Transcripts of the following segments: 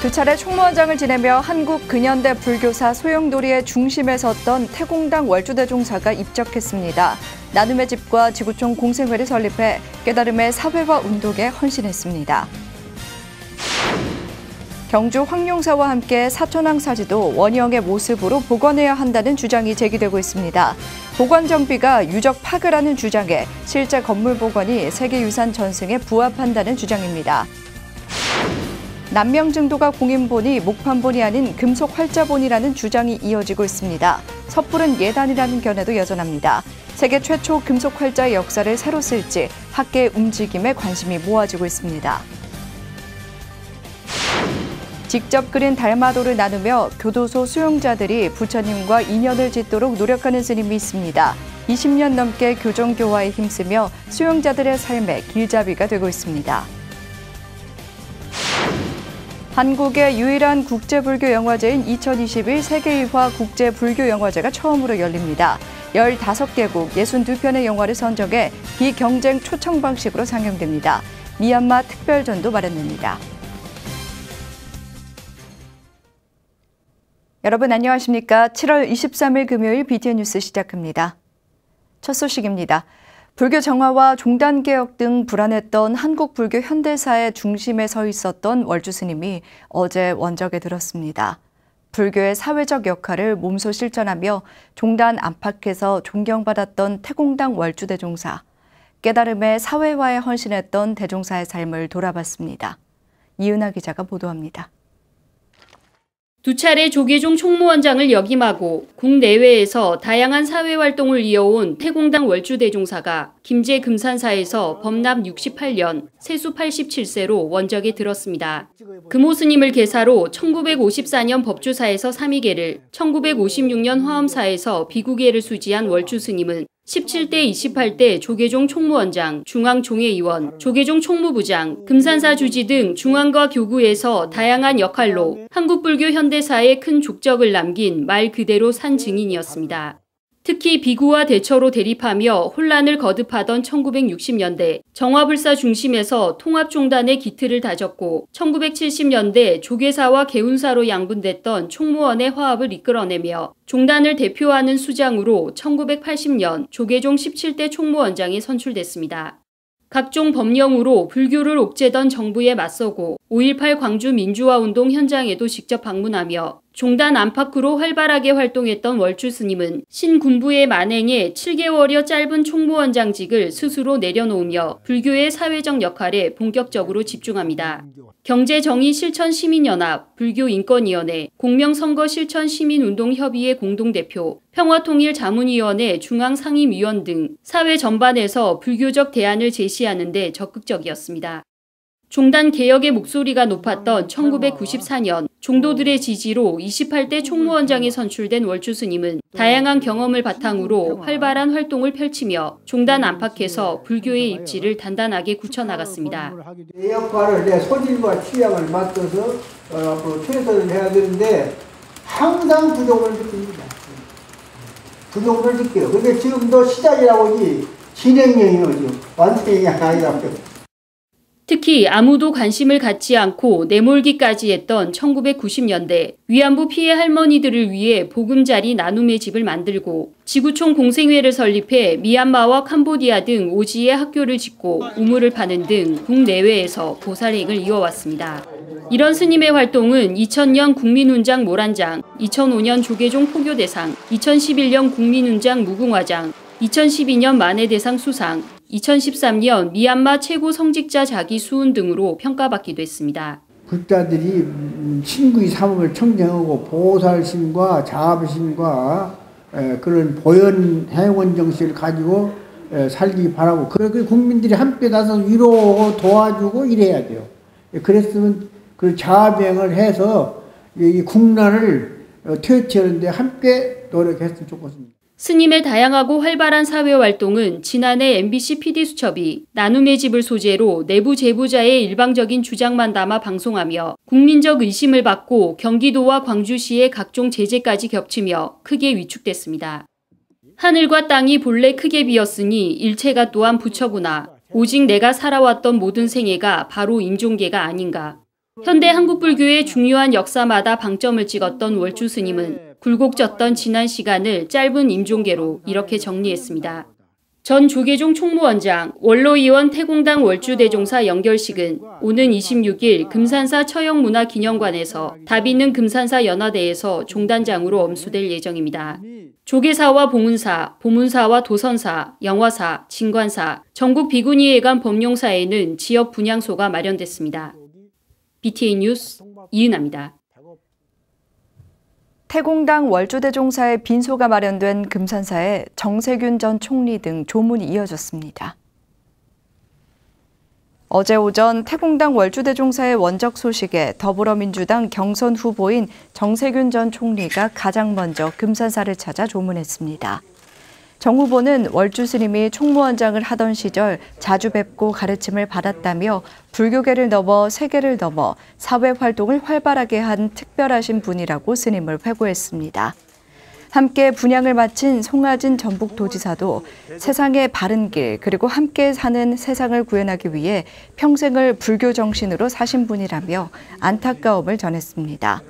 두 차례 총무원장을 지내며 한국 근현대 불교사 소용돌이의 중심에 섰던 태공당 월주대종사가 입적했습니다. 나눔의 집과 지구촌 공생회를 설립해 깨달음의 사회화 운동에 헌신했습니다. 경주 황룡사와 함께 사천왕사지도 원형의 모습으로 복원해야 한다는 주장이 제기되고 있습니다. 복원 정비가 유적 파괴라는 주장에 실제 건물 복원이 세계유산 전승에 부합한다는 주장입니다. 남명증도가 공인본이 목판본이 아닌 금속 활자본이라는 주장이 이어지고 있습니다. 섣부른 예단이라는 견해도 여전합니다. 세계 최초 금속 활자의 역사를 새로 쓸지 학계의 움직임에 관심이 모아지고 있습니다. 직접 그린 달마도를 나누며 교도소 수용자들이 부처님과 인연을 짓도록 노력하는 스님이 있습니다. 20년 넘게 교정교화에 힘쓰며 수용자들의 삶의 길잡이가 되고 있습니다. 한국의 유일한 국제불교영화제인 2021 세계유화 국제불교영화제가 처음으로 열립니다. 15개국 62편의 영화를 선정해 비경쟁 초청 방식으로 상영됩니다. 미얀마 특별전도 마련됩니다. 여러분 안녕하십니까? 7월 23일 금요일 BTN 뉴스 시작합니다. 첫 소식입니다. 불교 정화와 종단 개혁 등 불안했던 한국 불교 현대사의 중심에 서 있었던 월주 스님이 어제 원적에 들었습니다. 불교의 사회적 역할을 몸소 실천하며 종단 안팎에서 존경받았던 태공당 월주 대종사, 깨달음의 사회화에 헌신했던 대종사의 삶을 돌아봤습니다. 이은하 기자가 보도합니다. 두 차례 조계종 총무원장을 역임하고 국내외에서 다양한 사회활동을 이어온 태공당 월주대종사가 김제 금산사에서 범납 68년 세수 87세로 원적에 들었습니다. 금호 스님을 계사로 1954년 법주사에서 삼위계를, 1956년 화엄사에서 비구계를 수지한 월주 스님은 17대 28대 조계종 총무원장, 중앙종회의원, 조계종 총무부장, 금산사 주지 등 중앙과 교구에서 다양한 역할로 한국불교 현대사에 큰 족적을 남긴 말 그대로 산 증인이었습니다. 특히 비구와 대처로 대립하며 혼란을 거듭하던 1960년대 정화불사 중심에서 통합종단의 기틀을 다졌고 1970년대 조계사와 개운사로 양분됐던 총무원의 화합을 이끌어내며 종단을 대표하는 수장으로 1980년 조계종 17대 총무원장이 선출됐습니다. 각종 법령으로 불교를 옥죄던 정부에 맞서고 5.18 광주 민주화운동 현장에도 직접 방문하며 종단 안팎으로 활발하게 활동했던 월주 스님은 신군부의 만행에 7개월여 짧은 총무원장직을 스스로 내려놓으며 불교의 사회적 역할에 본격적으로 집중합니다. 경제정의실천시민연합, 불교인권위원회, 공명선거실천시민운동협의회 공동대표, 평화통일자문위원회 중앙상임위원 등 사회 전반에서 불교적 대안을 제시하는 데 적극적이었습니다. 종단 개혁의 목소리가 높았던 1994년 종도들의 지지로 28대 총무원장에 선출된 월주 스님은 다양한 경험을 바탕으로 활발한 활동을 펼치며 종단 안팎에서 불교의 입지를 단단하게 굳혀나갔습니다. 내 역할을 내 소질과 취향을 맞춰서 최선을 해야 되는데 항상 부족을 느낍니다. 부족을 느껴요. 근데 지금도 시작이라고 하지 진행형이에요. 지금 완성이 아니라고요. 특히 아무도 관심을 갖지 않고 내몰기까지 했던 1990년대 위안부 피해 할머니들을 위해 보금자리 나눔의 집을 만들고 지구촌 공생회를 설립해 미얀마와 캄보디아 등 오지의 학교를 짓고 우물을 파는 등 국내외에서 보살행을 이어왔습니다. 이런 스님의 활동은 2000년 국민훈장 모란장, 2005년 조계종 포교대상, 2011년 국민훈장 무궁화장, 2012년 만해대상 수상, 2013년 미얀마 최고 성직자 자기 수훈 등으로 평가받기도 했습니다. 불자들이 신구의 삶을 청정하고 보살심과 자비심과 그런 보현 행원 정신을 가지고 살기 바라고 그렇게 국민들이 함께 나서 위로하고 도와주고 이래야 돼요. 그랬으면 그 자비행을 해서 이 국난을 퇴치하는데 함께 노력했으면 좋겠습니다. 스님의 다양하고 활발한 사회활동은 지난해 MBC PD수첩이 나눔의 집을 소재로 내부 제보자의 일방적인 주장만 담아 방송하며 국민적 의심을 받고 경기도와 광주시의 각종 제재까지 겹치며 크게 위축됐습니다. 하늘과 땅이 본래 크게 비었으니 일체가 또한 부처구나. 오직 내가 살아왔던 모든 생애가 바로 임종계가 아닌가. 현대 한국불교의 중요한 역사마다 방점을 찍었던 월주 스님은 굴곡졌던 지난 시간을 짧은 임종계로 이렇게 정리했습니다. 전 조계종 총무원장, 원로의원 태공당 월주대종사 연결식은 오는 26일 금산사 처형문화기념관에서 답있는 금산사 연화대에서 종단장으로 엄수될 예정입니다. 조계사와 봉은사, 보문사와 도선사, 영화사, 진관사, 전국 비구니회관 법룡사에는 지역 분향소가 마련됐습니다. BTN 뉴스 이은아입니다. 태공당 월주대종사의 빈소가 마련된 금산사에 정세균 전 총리 등 조문이 이어졌습니다. 어제 오전 태공당 월주대종사의 원적 소식에 더불어민주당 경선 후보인 정세균 전 총리가 가장 먼저 금산사를 찾아 조문했습니다. 정 후보는 월주 스님이 총무원장을 하던 시절 자주 뵙고 가르침을 받았다며 불교계를 넘어 세계를 넘어 사회활동을 활발하게 한 특별하신 분이라고 스님을 회고했습니다. 함께 분향을 마친 송하진 전북도지사도 세상의 바른 길 그리고 함께 사는 세상을 구현하기 위해 평생을 불교 정신으로 사신 분이라며 안타까움을 전했습니다.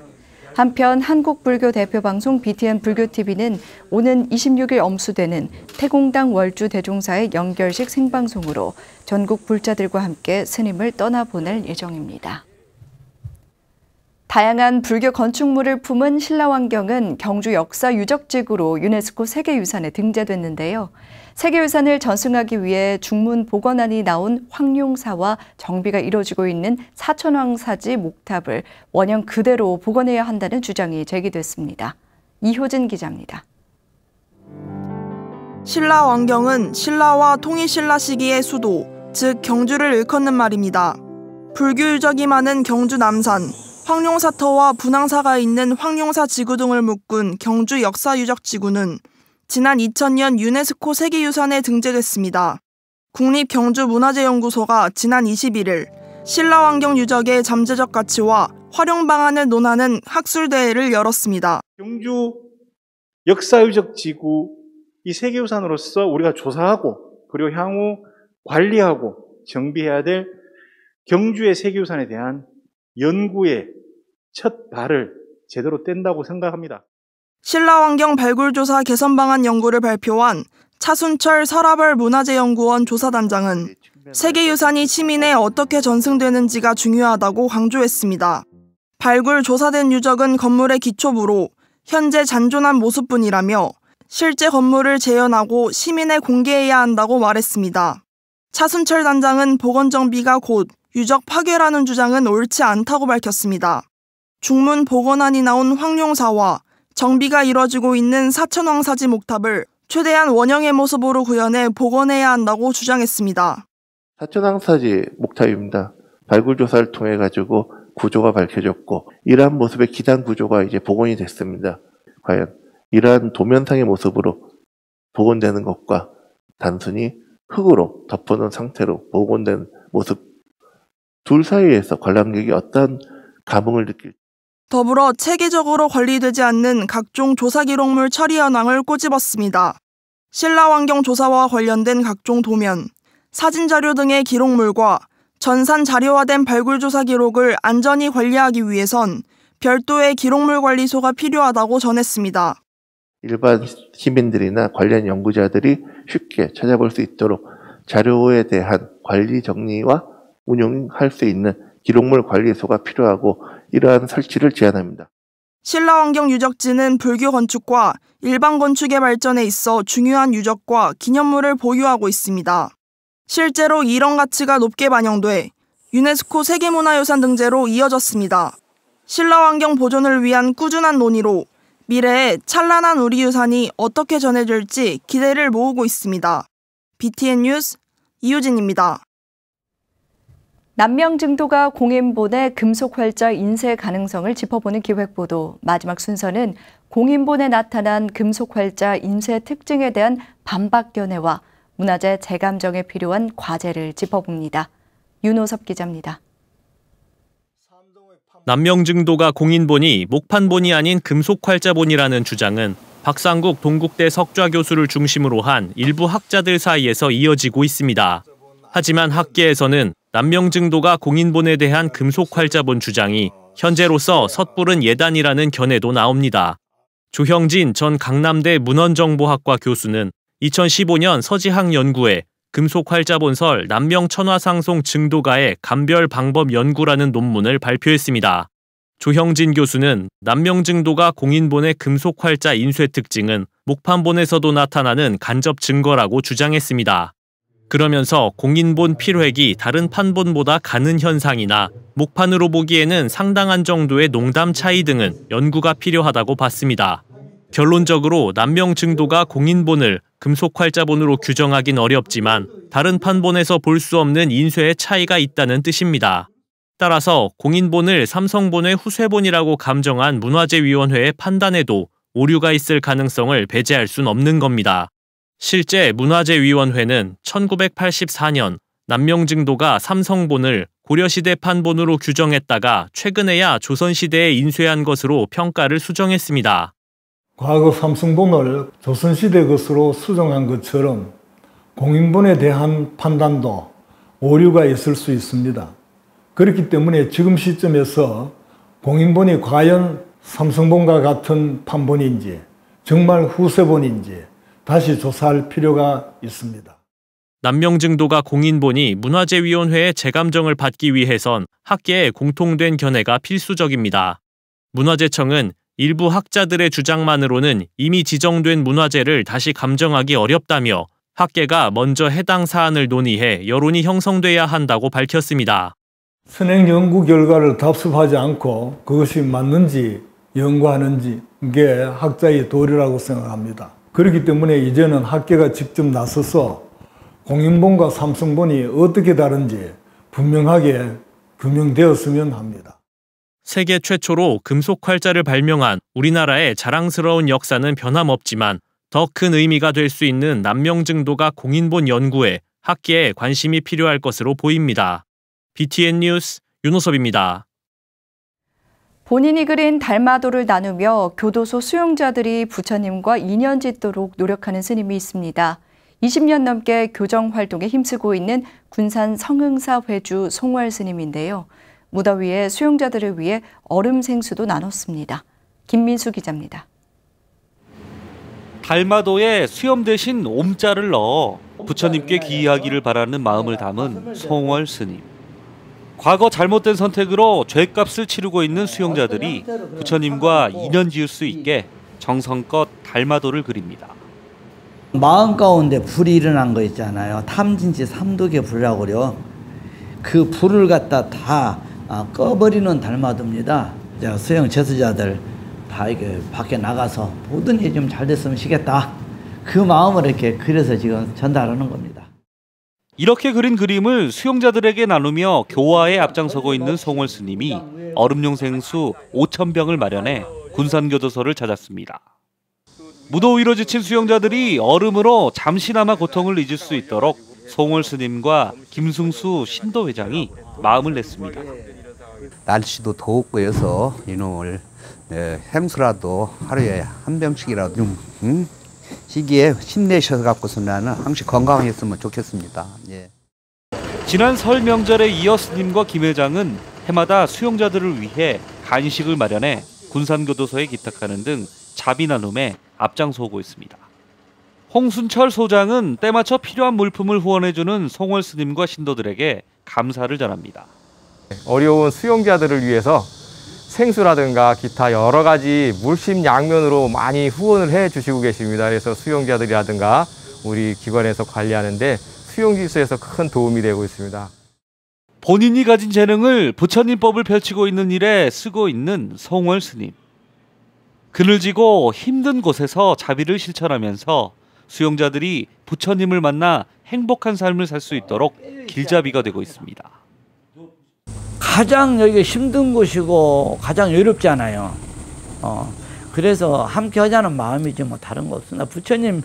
한편 한국불교 대표방송 BTN 불교TV는 오는 26일 엄수되는 태공당 월주 대종사의 연결식 생방송으로 전국 불자들과 함께 스님을 떠나보낼 예정입니다. 다양한 불교 건축물을 품은 신라왕경은 경주 역사유적지구로 유네스코 세계유산에 등재됐는데요. 세계유산을 전승하기 위해 중문 복원안이 나온 황룡사와 정비가 이뤄지고 있는 사천왕사지 목탑을 원형 그대로 복원해야 한다는 주장이 제기됐습니다. 이효진 기자입니다. 신라왕경은 신라와 통일신라 시기의 수도, 즉 경주를 일컫는 말입니다. 불교 유적이 많은 경주 남산, 황룡사터와 분황사가 있는 황룡사 지구 등을 묶은 경주 역사유적지구는 지난 2000년 유네스코 세계유산에 등재됐습니다. 국립경주문화재연구소가 지난 21일 신라왕경 유적의 잠재적 가치와 활용 방안을 논하는 학술대회를 열었습니다. 경주 역사유적지구 이 세계유산으로서 우리가 조사하고 그리고 향후 관리하고 정비해야 될 경주의 세계유산에 대한 연구의 첫 발을 제대로 뗀다고 생각합니다. 신라왕경 발굴조사 개선 방안 연구를 발표한 차순철 서라벌 문화재연구원 조사단장은 세계유산이 시민에 어떻게 전승되는지가 중요하다고 강조했습니다. 발굴 조사된 유적은 건물의 기초부로 현재 잔존한 모습뿐이라며 실제 건물을 재현하고 시민에 공개해야 한다고 말했습니다. 차순철 단장은 복원정비가 곧 유적 파괴라는 주장은 옳지 않다고 밝혔습니다. 중문 복원안이 나온 황룡사와 정비가 이뤄지고 있는 사천왕사지 목탑을 최대한 원형의 모습으로 구현해 복원해야 한다고 주장했습니다. 사천왕사지 목탑입니다. 발굴조사를 통해 가지고 구조가 밝혀졌고 이러한 모습의 기단 구조가 이제 복원이 됐습니다. 과연 이러한 도면상의 모습으로 복원되는 것과 단순히 흙으로 덮어놓은 상태로 복원된 모습 둘 사이에서 관람객이 어떤 감흥을 느낄지. 더불어 체계적으로 관리되지 않는 각종 조사 기록물 처리 현황을 꼬집었습니다. 신라왕경 조사와 관련된 각종 도면, 사진 자료 등의 기록물과 전산 자료화된 발굴조사 기록을 안전히 관리하기 위해선 별도의 기록물 관리소가 필요하다고 전했습니다. 일반 시민들이나 관련 연구자들이 쉽게 찾아볼 수 있도록 자료에 대한 관리 정리와 운영할 수 있는 기록물 관리소가 필요하고 이러한 설치를 제안합니다. 신라왕경 유적지는 불교 건축과 일반 건축의 발전에 있어 중요한 유적과 기념물을 보유하고 있습니다. 실제로 이런 가치가 높게 반영돼 유네스코 세계문화유산 등재로 이어졌습니다. 신라왕경 보존을 위한 꾸준한 논의로 미래에 찬란한 우리 유산이 어떻게 전해질지 기대를 모으고 있습니다. BTN 뉴스 이유진입니다. 남명증도가 공인본의 금속활자 인쇄 가능성을 짚어보는 기획보도 마지막 순서는 공인본에 나타난 금속활자 인쇄 특징에 대한 반박 견해와 문화재 재감정에 필요한 과제를 짚어봅니다. 윤호섭 기자입니다. 남명증도가 공인본이 목판본이 아닌 금속활자본이라는 주장은 박상국 동국대 석좌 교수를 중심으로 한 일부 학자들 사이에서 이어지고 있습니다. 하지만 학계에서는 남명증도가 공인본에 대한 금속활자본 주장이 현재로서 섣부른 예단이라는 견해도 나옵니다. 조형진 전 강남대 문헌정보학과 교수는 2015년 서지학 연구에 금속활자본설 남명천화상송 증도가의 감별 방법 연구라는 논문을 발표했습니다. 조형진 교수는 남명증도가 공인본의 금속활자 인쇄 특징은 목판본에서도 나타나는 간접 증거라고 주장했습니다. 그러면서 공인본 필획이 다른 판본보다 가는 현상이나 목판으로 보기에는 상당한 정도의 농담 차이 등은 연구가 필요하다고 봤습니다. 결론적으로 남명증도가 공인본을 금속활자본으로 규정하긴 어렵지만 다른 판본에서 볼 수 없는 인쇄의 차이가 있다는 뜻입니다. 따라서 공인본을 삼성본의 후쇄본이라고 감정한 문화재위원회의 판단에도 오류가 있을 가능성을 배제할 순 없는 겁니다. 실제 문화재위원회는 1984년 남명증도가 삼성본을 고려시대 판본으로 규정했다가 최근에야 조선시대에 인쇄한 것으로 평가를 수정했습니다. 과거 삼성본을 조선시대 것으로 수정한 것처럼 공인본에 대한 판단도 오류가 있을 수 있습니다. 그렇기 때문에 지금 시점에서 공인본이 과연 삼성본과 같은 판본인지 정말 후세본인지 다시 조사할 필요가 있습니다. 남명증도가 공인본이 문화재위원회의 재감정을 받기 위해선 학계에 공통된 견해가 필수적입니다. 문화재청은 일부 학자들의 주장만으로는 이미 지정된 문화재를 다시 감정하기 어렵다며 학계가 먼저 해당 사안을 논의해 여론이 형성돼야 한다고 밝혔습니다. 선행 연구 결과를 답습하지 않고 그것이 맞는지 연구하는지 이게 학자의 도리라고 생각합니다. 그렇기 때문에 이제는 학계가 직접 나서서 공인본과 삼성본이 어떻게 다른지 분명하게 규명되었으면 합니다. 세계 최초로 금속활자를 발명한 우리나라의 자랑스러운 역사는 변함없지만 더 큰 의미가 될 수 있는 남명증도가 공인본 연구에 학계에 관심이 필요할 것으로 보입니다. BTN 뉴스 윤호섭입니다. 본인이 그린 달마도를 나누며 교도소 수용자들이 부처님과 인연 짓도록 노력하는 스님이 있습니다. 20년 넘게 교정 활동에 힘쓰고 있는 군산 성흥사 회주 송월 스님인데요. 무더위에 수용자들을 위해 얼음 생수도 나눴습니다. 김민수 기자입니다. 달마도에 수염 대신 옴자를 넣어 부처님께 귀의하기를 바라는 마음을 담은 송월 스님. 과거 잘못된 선택으로 죗값을 치르고 있는 수용자들이 부처님과 인연 지을 수 있게 정성껏 달마도를 그립니다. 마음 가운데 불이 일어난 거 있잖아요. 탐진치 삼독의 불이라고 그래요. 그 불을 갖다 다 꺼버리는 달마도입니다. 수용 제수자들 다 이렇게 밖에 나가서 모든 일이 좀 잘 됐으면 시겠다. 그 마음을 이렇게 그려서 지금 전달하는 겁니다. 이렇게 그린 그림을 수용자들에게 나누며 교화에 앞장서고 있는 송월 스님이 얼음용 생수 5,000병을 마련해 군산교도소를 찾았습니다. 무더위로 지친 수용자들이 얼음으로 잠시나마 고통을 잊을 수 있도록 송월 스님과 김승수 신도회장이 마음을 냈습니다. 날씨도 덥고 해서 이놈을 생수라도 하루에 한 병씩이라도 좀 시기에 힘내셔서 갖고서 나는 항상 건강했으면 좋겠습니다. 예. 지난 설 명절에 이어 스님과 김 회장은 해마다 수용자들을 위해 간식을 마련해 군산교도소에 기탁하는 등 자비 나눔에 앞장서고 있습니다. 홍순철 소장은 때맞춰 필요한 물품을 후원해주는 송월 스님과 신도들에게 감사를 전합니다. 어려운 수용자들을 위해서 생수라든가 기타 여러 가지 물심양면으로 많이 후원을 해주시고 계십니다. 그래서 수용자들이라든가 우리 기관에서 관리하는데 수용질서에서 큰 도움이 되고 있습니다. 본인이 가진 재능을 부처님법을 펼치고 있는 일에 쓰고 있는 송월 스님. 그늘지고 힘든 곳에서 자비를 실천하면서 수용자들이 부처님을 만나 행복한 삶을 살 수 있도록 길잡이가 되고 있습니다. 가장 여기가 힘든 곳이고 가장 외롭잖아요. 그래서 함께 하자는 마음이지 뭐 다른 거 없습니다. 부처님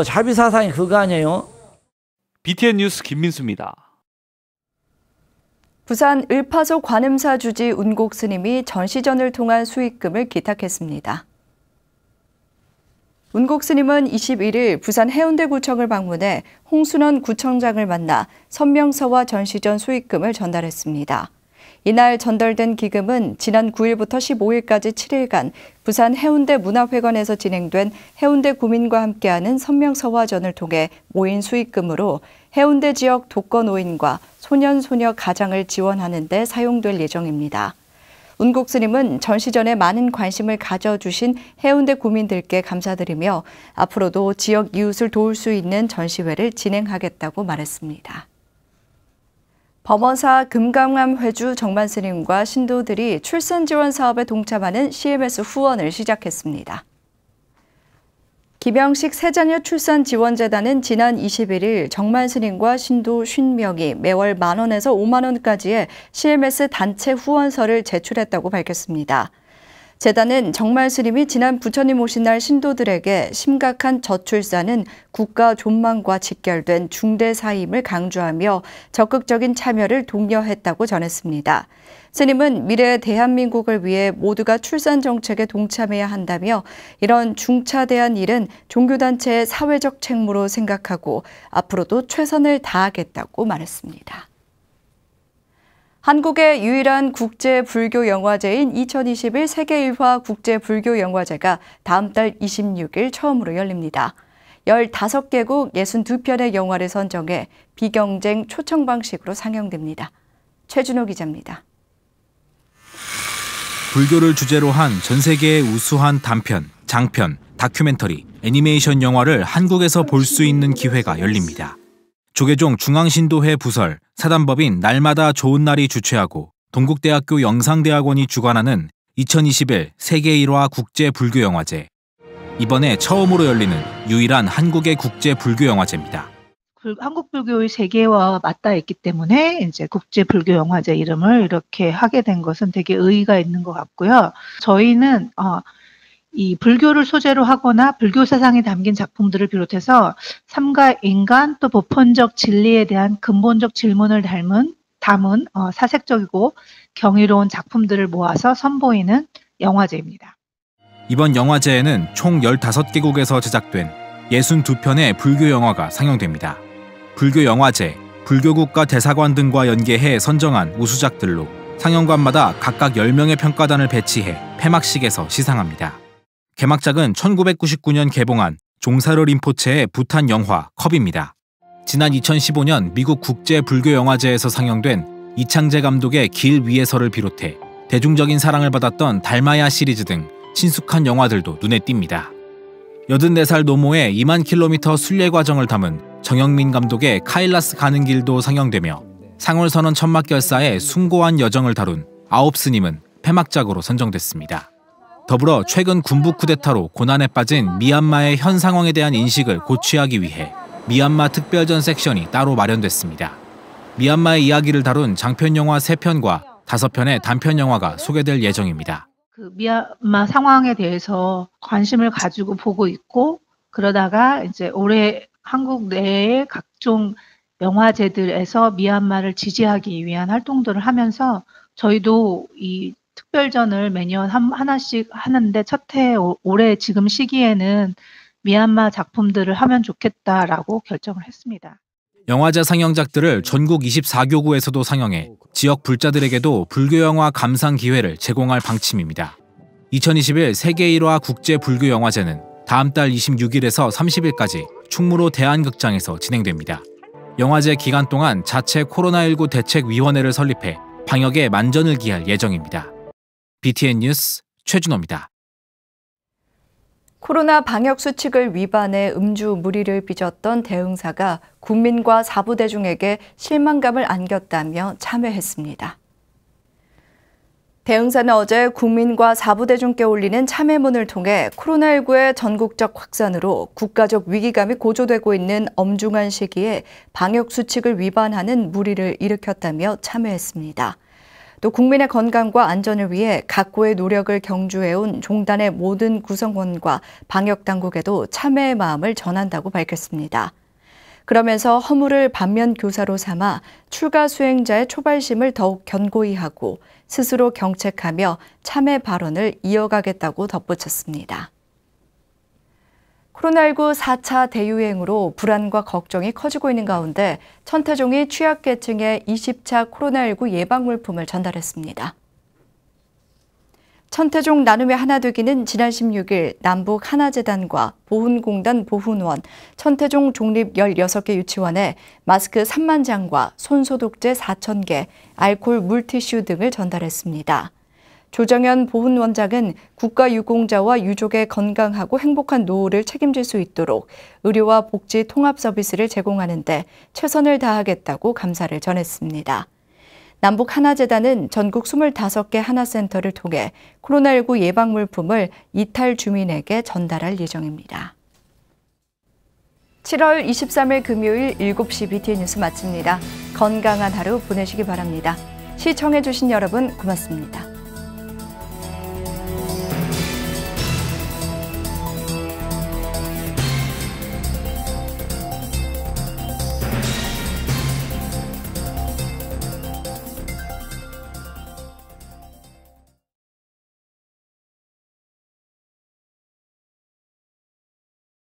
자비 사상이 그거 아니에요? BTN 뉴스 김민수입니다. 부산 을파소 관음사 주지 운곡 스님이 전시전을 통한 수익금을 기탁했습니다. 운국 스님은 21일 부산 해운대구청을 방문해 홍순원 구청장을 만나 선명서와 전시전 수익금을 전달했습니다. 이날 전달된 기금은 지난 9일부터 15일까지 7일간 부산 해운대 문화회관에서 진행된 해운대 구민과 함께하는 선명서화전을 통해 모인 수익금으로 해운대 지역 독거노인과 소년소녀 가장을 지원하는 데 사용될 예정입니다. 운국 스님은 전시전에 많은 관심을 가져주신 해운대 구민들께 감사드리며 앞으로도 지역 이웃을 도울 수 있는 전시회를 진행하겠다고 말했습니다. 범어사 금강암 회주 정만 스님과 신도들이 출산 지원 사업에 동참하는 CMS 후원을 시작했습니다. 김영식 새자녀 출산 지원재단은 지난 21일 정만 스님과 신도 50명이 매월 10,000원에서 50,000원까지의 CMS 단체 후원서를 제출했다고 밝혔습니다. 재단은 정만 스님이 지난 부처님 오신 날 신도들에게 심각한 저출산은 국가 존망과 직결된 중대 사임을 강조하며 적극적인 참여를 독려했다고 전했습니다. 스님은 미래의 대한민국을 위해 모두가 출산 정책에 동참해야 한다며 이런 중차대한 일은 종교단체의 사회적 책무로 생각하고 앞으로도 최선을 다하겠다고 말했습니다. 한국의 유일한 국제 불교 영화제인 2021 세계일화 국제 불교 영화제가 다음 달 26일 처음으로 열립니다. 15개국 62편의 영화를 선정해 비경쟁 초청 방식으로 상영됩니다. 최준호 기자입니다. 불교를 주제로 한 전 세계의 우수한 단편, 장편, 다큐멘터리, 애니메이션 영화를 한국에서 볼 수 있는 기회가 열립니다. 조계종 중앙신도회 부설, 사단법인 날마다 좋은 날이 주최하고 동국대학교 영상대학원이 주관하는 2021 세계일화 국제불교영화제. 이번에 처음으로 열리는 유일한 한국의 국제불교영화제입니다. 한국 불교의 세계와 맞닿아 있기 때문에 이제 국제불교영화제 이름을 이렇게 하게 된 것은 되게 의의가 있는 것 같고요. 저희는 이 불교를 소재로 하거나 불교 사상이 담긴 작품들을 비롯해서 삶과 인간 또 보편적 진리에 대한 근본적 질문을 담은 사색적이고 경이로운 작품들을 모아서 선보이는 영화제입니다. 이번 영화제에는 총 15개국에서 제작된 62편의 불교 영화가 상영됩니다. 불교 영화제, 불교국가 대사관 등과 연계해 선정한 우수작들로 상영관마다 각각 10명의 평가단을 배치해 폐막식에서 시상합니다. 개막작은 1999년 개봉한 종사르 림포체의 부탄 영화 컵입니다. 지난 2015년 미국 국제불교영화제에서 상영된 이창재 감독의 길 위에서를 비롯해 대중적인 사랑을 받았던 달마야 시리즈 등 친숙한 영화들도 눈에 띕니다. 84살 노모의 2만 킬로미터 순례 과정을 담은 정영민 감독의 카일라스 가는 길도 상영되며 상월선언 천막결사의 숭고한 여정을 다룬 아홉스님은 폐막작으로 선정됐습니다. 더불어 최근 군부 쿠데타로 고난에 빠진 미얀마의 현 상황에 대한 인식을 고취하기 위해 미얀마 특별전 섹션이 따로 마련됐습니다. 미얀마의 이야기를 다룬 장편영화 3편과 5편의 단편영화가 소개될 예정입니다. 그 미얀마 상황에 대해서 관심을 가지고 보고 있고 그러다가 이제 올해 한국 내의 각종 영화제들에서 미얀마를 지지하기 위한 활동들을 하면서 저희도 이 특별전을 매년 하나씩 하는데 첫 해 올해 지금 시기에는 미얀마 작품들을 하면 좋겠다라고 결정을 했습니다. 영화제 상영작들을 전국 24교구에서도 상영해 지역 불자들에게도 불교영화 감상 기회를 제공할 방침입니다. 2021 세계일화 국제불교영화제는 다음 달 26일에서 30일까지 충무로 대한극장에서 진행됩니다. 영화제 기간 동안 자체 코로나19 대책위원회를 설립해 방역에 만전을 기할 예정입니다. BTN 뉴스 최준호입니다. 코로나 방역 수칙을 위반해 음주 무리를 빚었던 대응사가 국민과 사부대중에게 실망감을 안겼다며 참회했습니다. 대응사는 어제 국민과 사부대중께 올리는 참회문을 통해 코로나19의 전국적 확산으로 국가적 위기감이 고조되고 있는 엄중한 시기에 방역 수칙을 위반하는 무리를 일으켰다며 참회했습니다. 또 국민의 건강과 안전을 위해 각고의 노력을 경주해온 종단의 모든 구성원과 방역당국에도 참회의 마음을 전한다고 밝혔습니다. 그러면서 허물을 반면교사로 삼아 출가 수행자의 초발심을 더욱 견고히 하고 스스로 경책하며 참회 발언을 이어가겠다고 덧붙였습니다. 코로나19 4차 대유행으로 불안과 걱정이 커지고 있는 가운데 천태종이 취약계층에 20차 코로나19 예방물품을 전달했습니다. 천태종 나눔의 하나되기는 지난 16일 남북 하나재단과 보훈공단 보훈원, 천태종 종립 16개 유치원에 마스크 3만 장과 손소독제 4,000개, 알코올 물티슈 등을 전달했습니다. 조정현 보훈원장은 국가유공자와 유족의 건강하고 행복한 노후를 책임질 수 있도록 의료와 복지 통합 서비스를 제공하는 데 최선을 다하겠다고 감사를 전했습니다. 남북 하나재단은 전국 25개 하나센터를 통해 코로나19 예방물품을 이탈 주민에게 전달할 예정입니다. 7월 23일 금요일 7시 BTN 뉴스 마칩니다. 건강한 하루 보내시기 바랍니다. 시청해주신 여러분 고맙습니다.